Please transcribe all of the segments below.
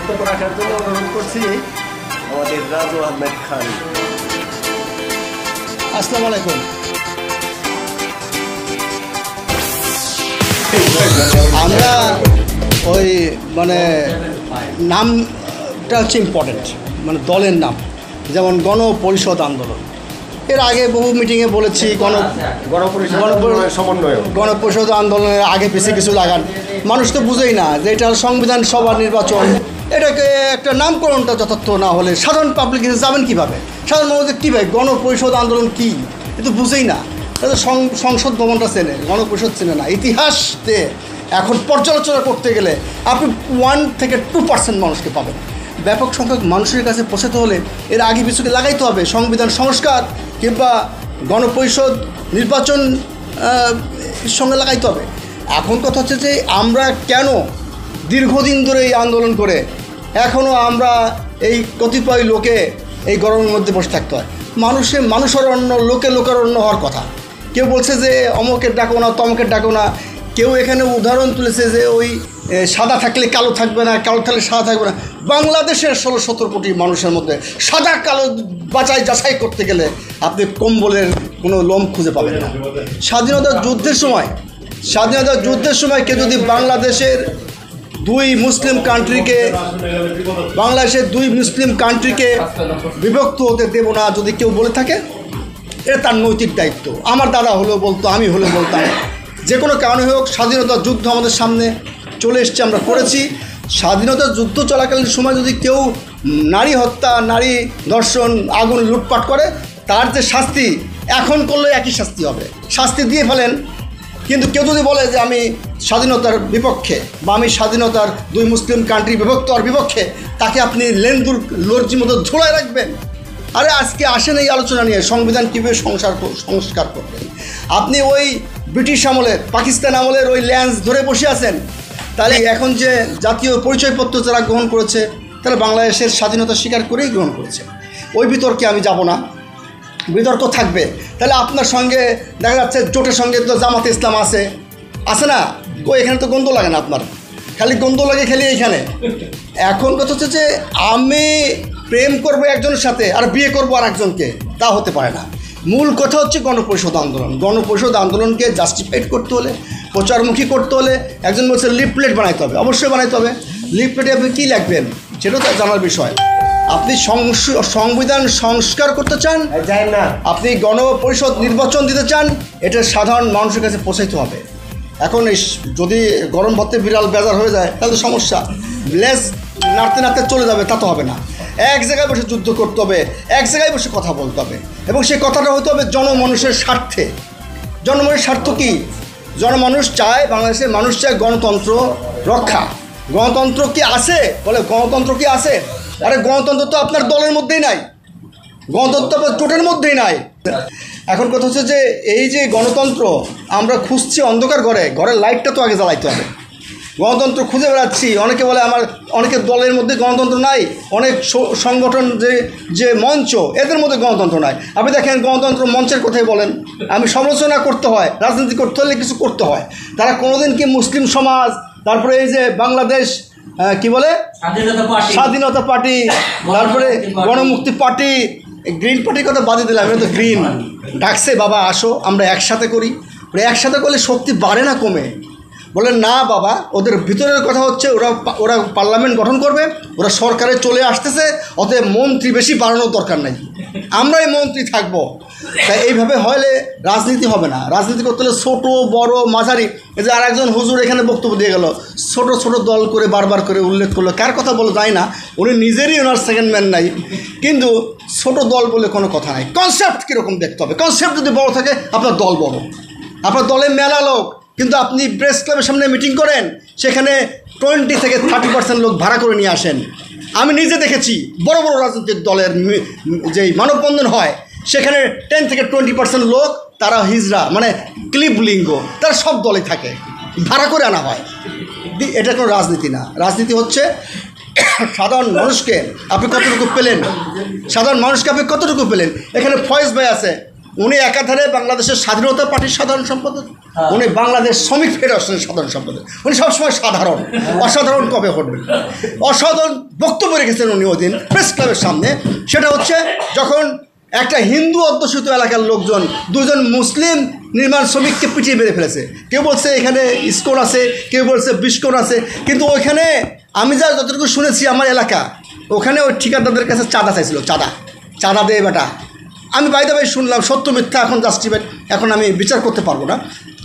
বক্তব্য রাখার জন্য অনুরোধ করছি আমাদের রাজু আহমেদ খান। আসসালামু আলাইকুম। আমরা ওই মানে নামটা হচ্ছে ইম্পর্টেন্ট, মানে দলের নাম, যেমন গণপরিষদ আন্দোলন। এর আগে বহু মিটিংয়ে বলেছি গণপরিষদ আন্দোলনের আগে পিছিয়ে কিছু লাগান, মানুষ তো বুঝেই না যে এটা সংবিধান সভা নির্বাচন। এটাকে একটা নামকরণটা যথার্থ না হলে সাধারণ পাবলিক যাবেন কীভাবে? সাধারণ মানুষদের কীভাবে গণপরিষদ আন্দোলন কী এ তো বুঝেই না। এটা সংসদ ভবনটা চেনে, গণপরিষদ চেনে না। ইতিহাসতে এখন পর্যালোচনা করতে গেলে আপনি 1 থেকে 2% মানুষকে পাবেন। ব্যাপক সংখ্যক মানুষের কাছে পৌঁছাতে হলে এর আগে পিছুকে লাগাইতে হবে সংবিধান সংস্কার কিংবা গণপরিষদ নির্বাচন সঙ্গে লাগাইতে হবে। এখন কথা হচ্ছে যে আমরা কেন দীর্ঘদিন ধরে এই আন্দোলন করে এখনও আমরা এই কতিপয় লোকে এই গরমের মধ্যে বসে থাকতে হয়। মানুষের লোকারণ্য হওয়ার কথা। কেউ বলছে যে অমুকের ডাকো না, তমকের ডাকো না। কেউ এখানে উদাহরণ তুলেছে যে ওই সাদা থাকলে কালো থাকবে না, কালো থাকলে সাদা থাকবে না। বাংলাদেশের 16-17 কোটি মানুষের মধ্যে সাদা কালো যাচাই করতে গেলে আপনি কম্বলের কোনো লোম খুঁজে পাবেন না। স্বাধীনতার যুদ্ধের সময় কেউ যদি বাংলাদেশের 2 মুসলিম কান্ট্রিকে বিভক্ত হতে দেব না যদি কেউ বলে থাকে, এটা তার নৈতিক দায়িত্ব। আমার দাদা হলেও বলতো, আমি হলেও বলতাম। যে কোনো কারণে হোক স্বাধীনতার যুদ্ধ আমাদের সামনে চলে এসছে, আমরা করেছি। স্বাধীনতার যুদ্ধ চলাকালীন সময় যদি কেউ নারী হত্যা, নারী ধর্ষণ, আগুন, লুটপাট করে, তার যে শাস্তি এখন করলে একই শাস্তি হবে, শাস্তি দিয়ে ফেলেন। কিন্তু কেউ যদি বলে যে আমি স্বাধীনতার বিপক্ষে বা আমি স্বাধীনতার 2 মুসলিম কান্ট্রি বিভক্ত আর বিপক্ষে, তাকে আপনি লেন্দুর লর্জির মতো ঝোলায় রাখবেন। আরে আজকে আসেন এই আলোচনা নিয়ে সংবিধান কীভাবে সংস্কার করবেন। আপনি ওই ব্রিটিশ আমলের, পাকিস্তান আমলের ওই ল্যান্স ধরে বসে আছেন। তাহলে এখন যে জাতীয় পরিচয়পত্র যারা গ্রহণ করেছে তারা বাংলাদেশের স্বাধীনতা স্বীকার করেই গ্রহণ করেছে। ওই বিতর্কে আমি যাব না, বিতর্ক থাকবে। তাহলে আপনার সঙ্গে দেখা যাচ্ছে জোটের সঙ্গে তো জামাতে ইসলাম আছে না? এখানে তো গন্ধ লাগে না, আপনার খালি গন্ধ লাগে খালি এইখানে। এখন কথা হচ্ছে যে আমি প্রেম করবো একজনের সাথে আর বিয়ে করবো আর একজনকে, তা হতে পারে না। মূল কথা হচ্ছে গণপরিষদ আন্দোলন। গণপরিষদ আন্দোলনকে জাস্টিফাইড করতে হলে, প্রচারমুখী করতে হলে একজন বলছে লিফলেট বানাইতে হবে, অবশ্যই বানাইতে হবে। লিফলেটে আপনি কী লিখবেন সেটাও তার জানার বিষয়। আপনি সংবিধান সংস্কার করতে চান, আপনি গণপরিষদ নির্বাচন দিতে চান, এটা সাধারণ মানুষের কাছে পৌঁছাইতে হবে। এখন যদি গরম ভাতে বিড়াল বেজার হয়ে যায় তাহলে সমস্যা, লেজ নাড়তে চলে যাবে, তা তো হবে না। এক জায়গায় বসে যুদ্ধ করতে হবে, এক জায়গায় বসে কথা বলতে হবে, এবং সেই কথাটা হতে হবে জনমানুষের স্বার্থে। জনমানুষের স্বার্থ কী? জনমানুষ চায়, বাংলাদেশের মানুষ চায় গণতন্ত্র রক্ষা। গণতন্ত্র কি আছে? বলে গণতন্ত্র কি আছে? আরে গণতন্ত্র তো আপনার দলের মধ্যেই নাই, গণতন্ত্র আপনার জোটের মধ্যেই নাই। এখন কথা হচ্ছে যে এই যে গণতন্ত্র আমরা খুঁজছি অন্ধকার ঘরের লাইটটা তো আগে জ্বালাইতে হবে। গণতন্ত্র খুঁজে বেড়াচ্ছি, অনেকে বলে অনেকের দলের মধ্যে গণতন্ত্র নাই, অনেক সংগঠন যে মঞ্চ এদের মধ্যে গণতন্ত্র নাই। আপনি দেখেন গণতন্ত্র মঞ্চের কথাই বলেন, আমি সমালোচনা করতে হয়, রাজনীতি করতে হলে কিছু করতে হয়। তারা কোনোদিন কি মুসলিম সমাজ, তারপরে এই যে বাংলাদেশ কি বলে স্বাধীনতা পার্টি, তারপরে গণমুক্তি পার্টি, গ্রিন পার্টির কথা বাদে দিলাম, এটা তো গ্রিন ডাকছে, বাবা আসো আমরা একসাথে করি। একসাথে করলে শক্তি বাড়ে না কমে? বলেন না বাবা, ওদের ভিতরের কথা হচ্ছে ওরা পার্লামেন্ট গঠন করবে, ওরা সরকারে চলে আসতেছে, অতএব মন্ত্রী বেশি বাড়ানোর দরকার নেই, আমরাই মন্ত্রী থাকবো। তাই এইভাবে হলে রাজনীতি হবে না। রাজনীতি করতে হলে ছোটো বড় মাঝারি, এই যে আরেকজন হুজুর এখানে বক্তব্য দিয়ে গেল, ছোট দল করে বারবার করে উল্লেখ করলো, কার কথা বলো যায় না, উনি নিজেরই ওনার সেকেন্ড ম্যান নাই, কিন্তু ছোট দল বলে কোনো কথা নাই। কনসেপ্ট কীরকম দেখতে হবে, কনসেপ্ট যদি বড় থাকে আপনার দল বড়, আপনার দলে মেলা লোক, কিন্তু আপনি প্রেস ক্লাবের সামনে মিটিং করেন, সেখানে 20 থেকে 30% লোক ভাড়া করে নিয়ে আসেন। আমি নিজে দেখেছি বড় বড় রাজনৈতিক দলের যেই মানববন্ধন হয় সেখানে 10 থেকে 20% লোক তারা হিজড়া, মানে ক্লিব লিঙ্গ, তারা সব দলে থাকে, ভাড়া করে আনা হয়। এটা কোনো রাজনীতি না। রাজনীতি হচ্ছে সাধারণ মানুষকে আপনি কতটুকু পেলেন, সাধারণ মানুষকে আপনি কতটুকু পেলেন। এখানে ফয়েজ ভাই আছে, উনি একাধারে বাংলাদেশের স্বাধীনতা পার্টির সাধারণ সম্পাদক, উনি বাংলাদেশ শ্রমিক ফেডারেশনের সাধারণ সম্পাদক। উনি সবসময় সাধারণ, অসাধারণ কবে ঘটবেন? অসাধারণ বক্তব্য রেখেছেন উনি ওই দিন প্রেস ক্লাবের সামনে। সেটা হচ্ছে যখন একটা হিন্দু অধ্যুষিত এলাকার লোকজন দুজন মুসলিম নির্মাণ শ্রমিককে পিটিয়ে মেরে ফেলেছে। কেউ বলছে এখানে ইস্কন আছে, কেউ বলছে বিস্কন আছে, কিন্তু ওইখানে আমি যা যতটুকু শুনেছি আমার এলাকা, ওখানে ওই ঠিকাদারদের কাছে চাঁদা চাইছিল, চাঁদা দে বেটা। আমি বাইদা ভাই শুনলাম, সত্য মিথ্যা এখন জাস্টিফাইড, এখন আমি বিচার করতে পারবো না।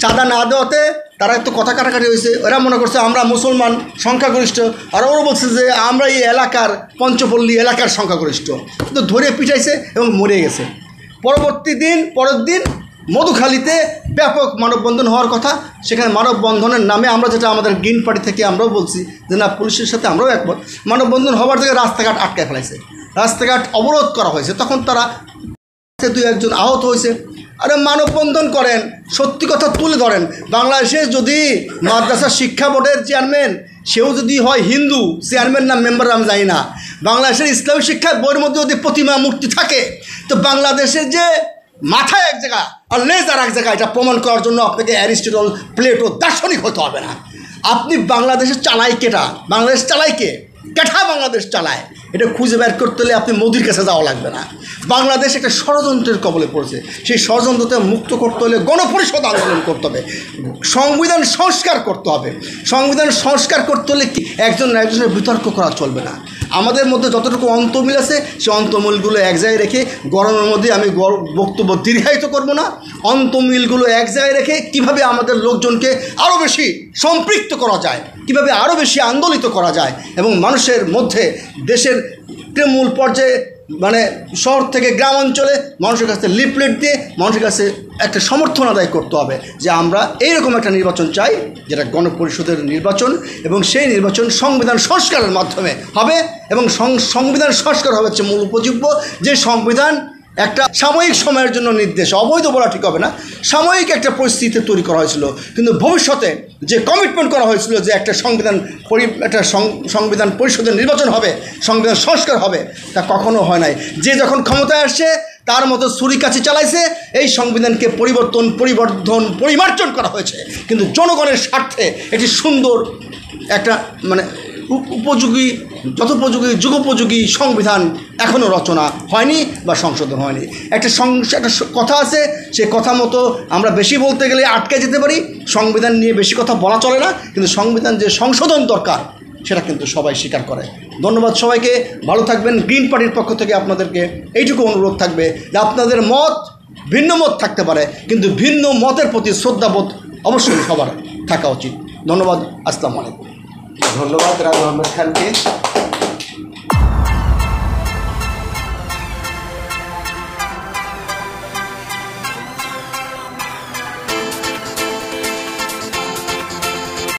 চাঁদা না দেওয়াতে তারা একটু কথা কাটাকাটি হয়েছে। ওরা মনে করছে আমরা মুসলমান সংখ্যাগরিষ্ঠ, আর ওরা বলছে যে আমরা এই এলাকার পঞ্চপল্লী এলাকার সংখ্যাগরিষ্ঠ, কিন্তু ধরে পিটাইছে এবং মরে গেছে। পরের দিন মধুখালীতে ব্যাপক মানববন্ধন হওয়ার কথা। সেখানে মানববন্ধনের নামে আমরা যেটা আমাদের গ্রিন পার্টি থেকে আমরাও বলছি যে না, পুলিশের সাথে আমরাও একমত, মানববন্ধন হওয়ার থেকে রাস্তাঘাট আটকায় ফেলাইছে, রাস্তাঘাট অবরোধ করা হয়েছে। তখন তারা 2-1 আহত হয়েছে। আরে মানববন্ধন করেন, সত্যি কথা তুলে ধরেন। বাংলাদেশে যদি মাদ্রাসা শিক্ষা বোর্ডের চেয়ারম্যান সেও যদি হয় হিন্দু, চেয়ারম্যান না মেম্বার আমি জানি না, বাংলাদেশের ইসলামী শিক্ষা বইয়ের মধ্যে যদি প্রতিমা মূর্তি থাকে, তো বাংলাদেশের যে মাথায় এক জায়গা আর লেজ আর এক জায়গা, এটা প্রমাণ করার জন্য আপনাকে অ্যারিস্টটল, প্লেটো, দার্শনিক হতে হবে না। আপনি বাংলাদেশে চালায় কেটা? বাংলাদেশ চালায় কে? কেঠা বাংলাদেশ চালায়? এটা খুঁজে বের করতে হলে আপনি মোদির কাছে যাওয়া লাগবে না। বাংলাদেশ একটা ষড়যন্ত্রের কবলে পড়েছে। সেই ষড়যন্ত্রতে মুক্ত করতে হলে গণপরিষদ আন্দোলন করতে হবে, সংবিধান সংস্কার করতে হবে। সংবিধান সংস্কার করতে হলে কি একজন একজনের বিতর্ক করা চলবে না। আমাদের মধ্যে যতটুকু অন্তমিল আছে সেই অন্তমিলগুলো এক জায়গায় রেখে, গরমের মধ্যে আমি বক্তব্য দীর্ঘায়িত করব না, অন্তমিলগুলো এক জায়গায় রেখে কীভাবে আমাদের লোকজনকে আরও বেশি সম্পৃক্ত করা যায়, কীভাবে আরও বেশি আন্দোলিত করা যায়, এবং মানুষের মধ্যে দেশের তৃণমূল পর্যায়ে মানে শহর থেকে গ্রাম অঞ্চলে মানুষের কাছে লিফলেট দিয়ে মানুষের কাছে একটা সমর্থন আদায় করতে হবে যে আমরা এইরকম একটা নির্বাচন চাই, যেটা গণপরিষদের নির্বাচন, এবং সেই নির্বাচন সংবিধান সংস্কারের মাধ্যমে হবে। এবং সংবিধান সংস্কার হবে হচ্ছে মূল উপজীব্য, যে সংবিধান একটা সাময়িক সময়ের জন্য নির্দেশ, অবৈধ বলা ঠিক হবে না, সাময়িক একটা পরিস্থিতি তৈরি করা হয়েছিল, কিন্তু ভবিষ্যতে যে কমিটমেন্ট করা হয়েছিল যে একটা সংবিধান পরিষদের নির্বাচন হবে, সংবিধান সংস্কার হবে, তা কখনো হয় নাই। যে যখন ক্ষমতায় আসছে তার মতো ছুরিকাছি চালাইছে, এই সংবিধানকে পরিমার্জন করা হয়েছে, কিন্তু জনগণের স্বার্থে একটি সুন্দর একটা মানে উপযোগী, যথোপযোগী, যুগোপযোগী সংবিধান এখনও রচনা হয়নি বা সংশোধন হয়নি। একটা কথা আছে, সে কথা মতো আমরা বেশি বলতে গেলে আটকে যেতে পারি। সংবিধান নিয়ে বেশি কথা বলা চলে না, কিন্তু সংবিধান যে সংশোধন দরকার সেটা কিন্তু সবাই স্বীকার করে। ধন্যবাদ সবাইকে, ভালো থাকবেন। গ্রিন পার্টির পক্ষ থেকে আপনাদেরকে এইটুকু অনুরোধ থাকবে যে আপনাদের মত ভিন্ন মত থাকতে পারে, কিন্তু ভিন্ন মতের প্রতি শ্রদ্ধাবোধ অবশ্যই সবার থাকা উচিত। ধন্যবাদ। আসসালামু আলাইকুম। ধন্যবাদ রাজু আহমেদ খানকে।